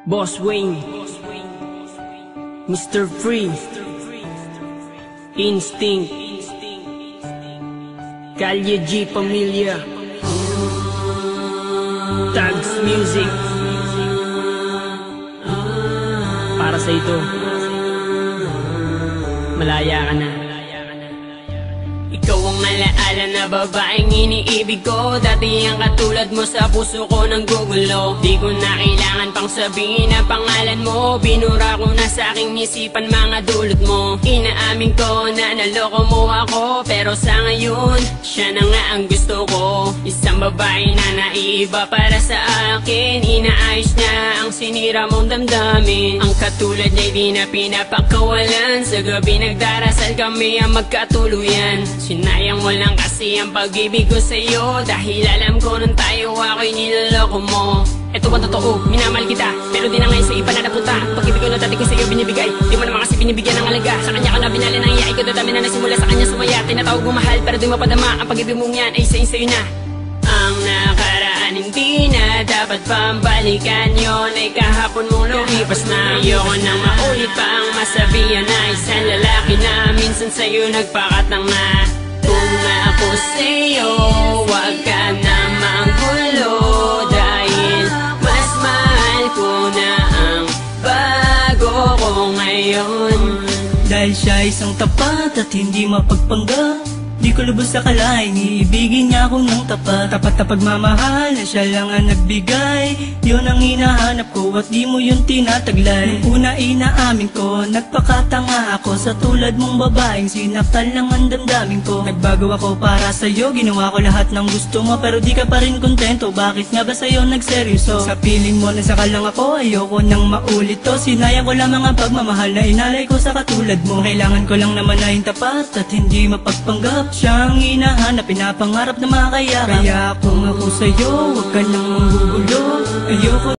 Boss Wayne, Mr. Free, Instinct, Kalye G Pamilya, Tags Music. Para sa ito, malaya ka na. Ikaw ang alaala na babaeng iniibig ko. Dati ang katulad mo sa puso ko nang gugulo. Di ko na kailangan pang sabihin ang pangalan mo. Binura ko na sa aking isipan mga dulot mo. Inaamin ko na naloko mo ako, pero sa ngayon, siya na nga ang gusto ko. Isang babae na naiiba para sa akin. Inaayos niya ang sinira mong damdamin. Ang katulad niya'y di na pinapakawalan. Sa gabi nagdarasal kami ang magkatuluyan. Sinayang mo lang kasi ang pag-ibig ko sa'yo, dahil alam ko nung tayo ako'y niloloko mo. Eto ba totoo? Minamahal kita, pero di na ngayon sa iba na napunta. Pag-ibig ko na dati ko sa'yo binibigay, di mo naman kasi binibigyan ng alaga. Sa kanya ka na binali ng iyay ko, dadami na nasimula sa kanya sumaya. Tinatawag mo mahal, pero di mo padama. Ang pag-ibig mong yan ay sa'yo na. Ang nakaraan hindi na dapat pambalikan, yon ay kahapon mong lumipas na. Ayoko nang maulit pa ang masabihan na isang lalaki na minsan sa'yo nagpakatanga. Kung ako sa'yo, wag ka na manggulo, dahil mas mahal ko na ang bago ko ngayon. Dahil siya isang tapat at hindi mapagpanggap, di ko lubos akalain iibigin niya ako ng tapat. Tapat na pagmamahal na siya lang ang nagbigay, yun ang hinahanap ko at di mo yun tinataglay. Nung una inaamin ko, nagpakatanga ako sa tulad mong babaeng sinaktan lang ang damdamin ko. Nagbago ako para sa'yo, ginawa ko lahat ng gusto mo, pero di ka pa rin kontento. Bakit nga ba sa'yo nagseryoso? Sa piling mo nasaka lang ako, ayoko nang maulit to. Sinayang ko lamang ang pagmamahal na inalay ko sa katulad mo. Kailangan ko lang naman na yung tapat at hindi mapagpanggap. Siyang hinahanap, pinapangarap na makayakap. Kaya kung ako sa'yo, huwag ka nang manggugulo. Ayoko